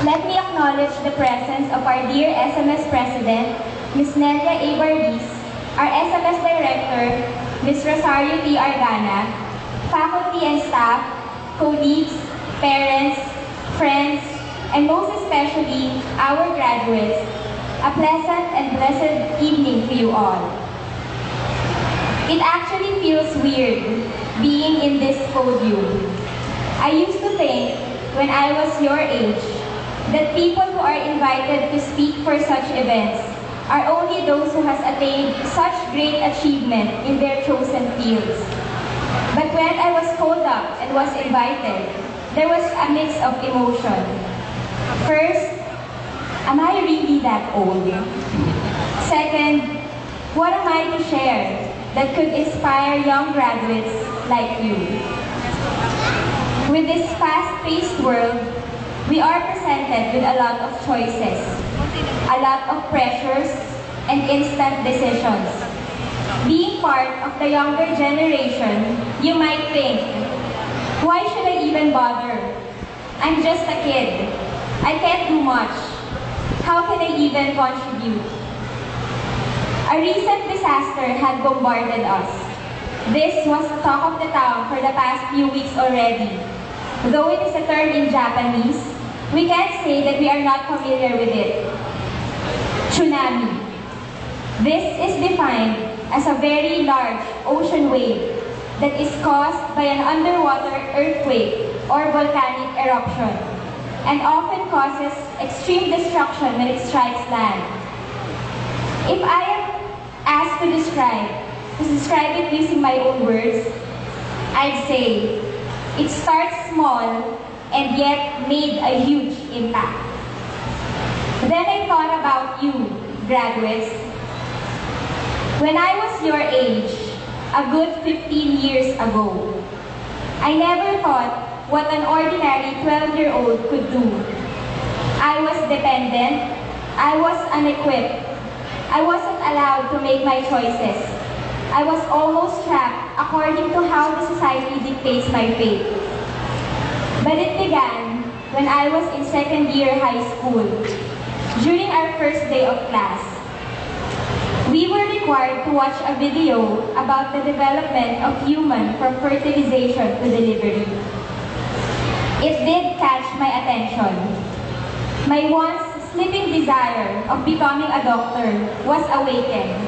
Let me acknowledge the presence of our dear SMS President, Ms. Nelia A. Bardiz, our SMS Director, Ms. Rosario T. Argana, faculty and staff, colleagues, parents, friends, and most especially our graduates. A pleasant and blessed evening to you all. It actually feels weird being in this podium. I used to think when I was your age that people who are invited to speak for such events are only those who has attained such great achievement in their chosen fields. But when I was called up and was invited, there was a mix of emotion. First, am I really that old? Second, what am I to share that could inspire young graduates like you? With this fast-paced world, we are presented with a lot of choices, a lot of pressures, and instant decisions. Being part of the younger generation, you might think, why should I even bother? I'm just a kid. I can't do much. How can I even contribute? A recent disaster had bombarded us. This was the talk of the town for the past few weeks already. Though it is a term in Japanese, we can't say that we are not familiar with it. Tsunami. This is defined as a very large ocean wave that is caused by an underwater earthquake or volcanic eruption and often causes extreme destruction when it strikes land. If I am asked to describe it using my own words, I'd say it starts small and yet made a huge impact. Then I thought about you, graduates. When I was your age, a good 15 years ago, I never thought what an ordinary 12-year-old could do. I was dependent, I was unequipped, I wasn't allowed to make my choices. I was almost trapped according to how the society dictates my fate. But it began when I was in second year high school, during our first day of class. We were required to watch a video about the development of human from fertilization to delivery. It did catch my attention. My once sleeping desire of becoming a doctor was awakened.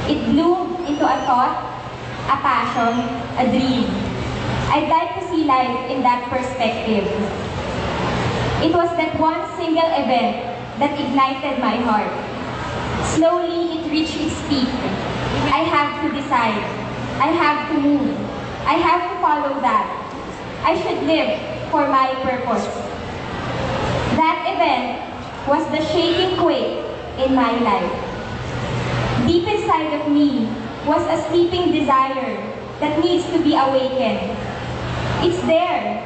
It bloomed into a thought, a passion, a dream. I'd like to see life in that perspective. It was that one single event that ignited my heart. Slowly, it reached its peak. I have to decide. I have to move. I have to follow that. I should live for my purpose. That event was the shaking quake in my life. Deep inside of me was a sleeping desire that needs to be awakened. It's there.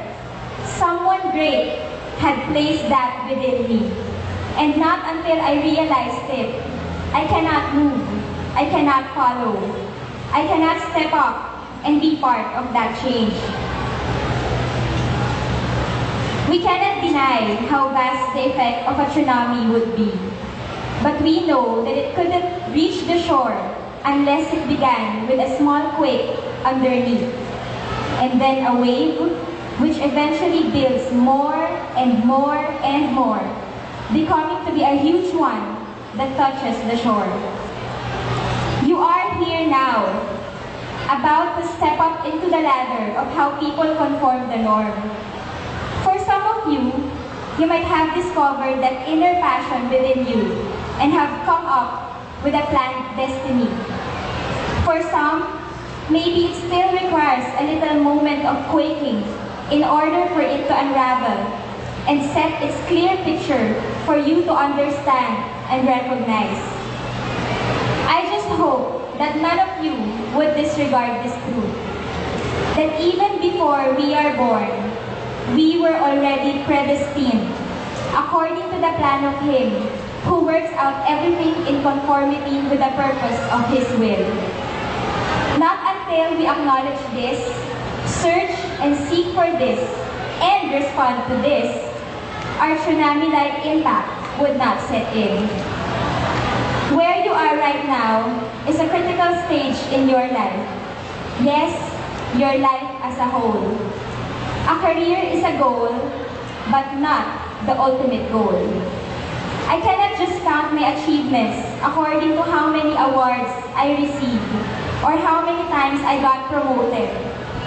Someone great had placed that within me. And not until I realized it, I cannot move, I cannot follow, I cannot step up and be part of that change. We cannot deny how vast the effect of a tsunami would be, but we know that it couldn't reach the shore unless it began with a small quake underneath, and then a wave which eventually builds more and more and more, becoming to be a huge one that touches the shore. You are here now, about to step up into the ladder of how people conform the norm. For some of you, you might have discovered that inner passion within you and have come up with a planned destiny. For some, maybe it still requires a little moment of quaking in order for it to unravel and set its clear picture for you to understand and recognize. I just hope that none of you would disregard this truth, that even before we are born, we were already predestined according to the plan of Him who works out everything in conformity with the purpose of His will. Not until we acknowledge this, search and seek for this, and respond to this, our tsunami-like impact would not set in. Where you are right now is a critical stage in your life. Yes, your life as a whole. A career is a goal, but not the ultimate goal. I cannot just count my achievements according to how many awards I received, or how many times I got promoted,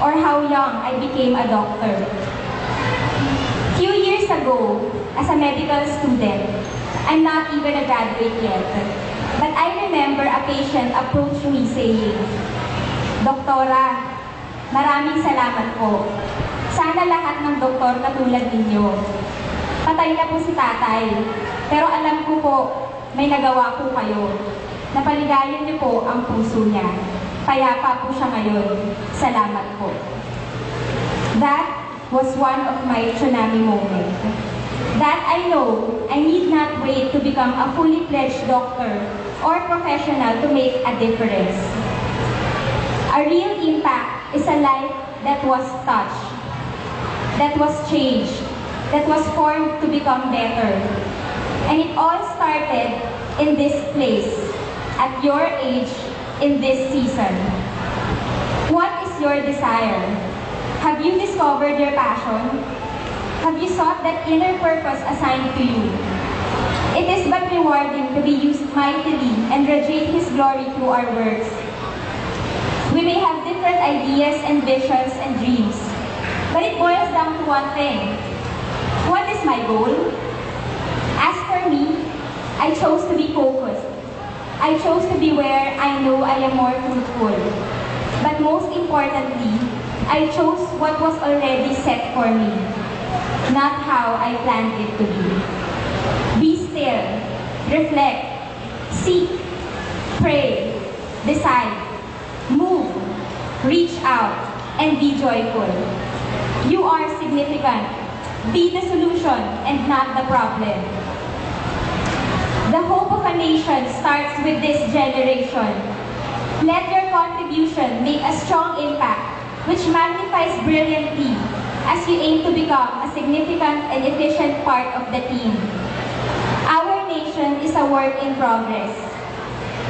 or how young I became a doctor. Few years ago, as a medical student, I'm not even a graduate yet, but I remember a patient approached me saying, "Doktora, maraming salamat po. Sana lahat ng doktor katulad ninyo. Patay na po si tatay, pero alam ko po, may nagawa po kayo. Napaligayan niyo po ang puso niya. Payapa po siya ngayon. Salamat po." That was one of my tsunami moments. That I know I need not wait to become a fully fledged doctor or professional to make a difference. A real impact is a life that was touched, that was changed, that was formed to become better. And it all started in this place, at your age, in this season. What is your desire? Have you discovered your passion? Have you sought that inner purpose assigned to you? It is but rewarding to be used mightily and radiate His glory through our works. We may have different ideas and visions and dreams, but it boils down to one thing. What is my goal? As for me, I chose to be focused. I chose to be where I know I am more fruitful. But most importantly, I chose what was already set for me, not how I planned it to be. Be still, reflect, seek, pray, decide, move, reach out, and be joyful. You are significant. Be the solution and not the problem. The hope of a nation starts with this generation. Let your contribution make a strong impact, which magnifies brilliantly as you aim to become a significant and efficient part of the team. Our nation is a work in progress.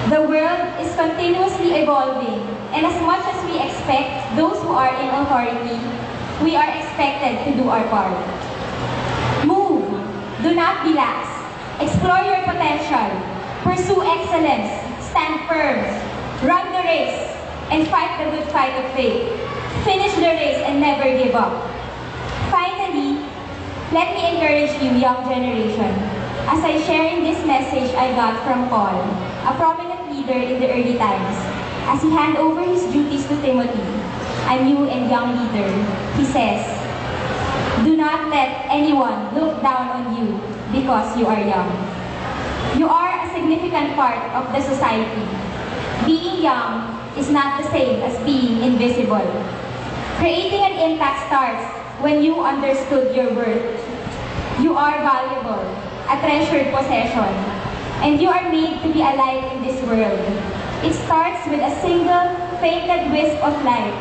The world is continuously evolving, and as much as we expect those who are in authority, we are expected to do our part. Move. Do not relax. Explore your potential. Pursue excellence. Stand firm. Run the race and fight the good fight of faith. Finish the race and never give up. Finally, let me encourage you, young generation, as I share in this message I got from Paul, a prominent leader in the early times. As he handed over his duties to Timothy, a new and young leader, he says, "Do not let anyone look down on you because you are young. You are a significant part of the society. Being young is not the same as being invisible. Creating an impact starts when you understood your worth. You are valuable, a treasured possession, and you are made to be alive in this world. It starts with a single, fainted wisp of light,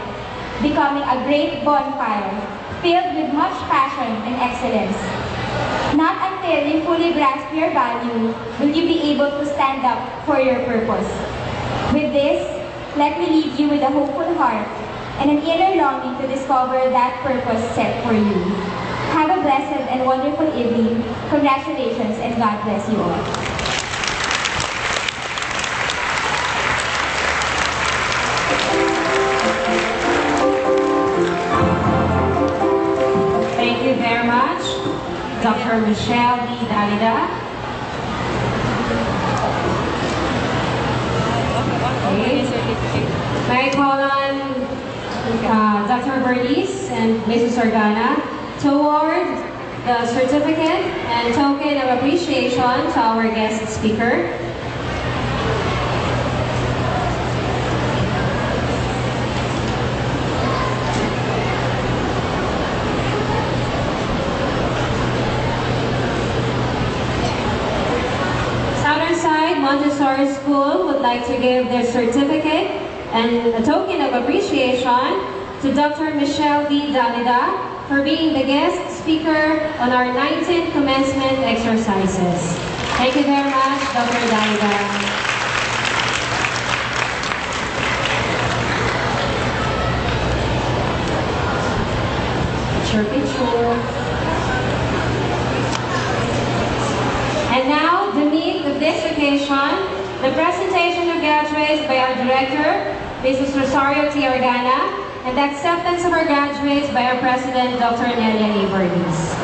becoming a great bonfire, filled with much passion and excellence. Not until you fully grasp your value will you be able to stand up for your purpose. With this, let me leave you with a hopeful heart and an inner longing to discover that purpose set for you. Have a blessed and wonderful evening. Congratulations and God bless you all." Thank you very much, Dr. Michelle D. Dalida. Okay. May I call on Dr. Bernice and Mrs. Organa to award the certificate and token of appreciation to our guest speaker. Montessori School would like to give their certificate and a token of appreciation to Dr. Michelle D. Dalida for being the guest speaker on our 19th commencement exercises. Thank you very much, Dr. Daida. Picture. And now, the meat of this occasion, the presentation of graduates by our director, Mrs. Rosario T. Organa, and the acceptance of our graduates by our president, Dr. Nelia A. Verghese.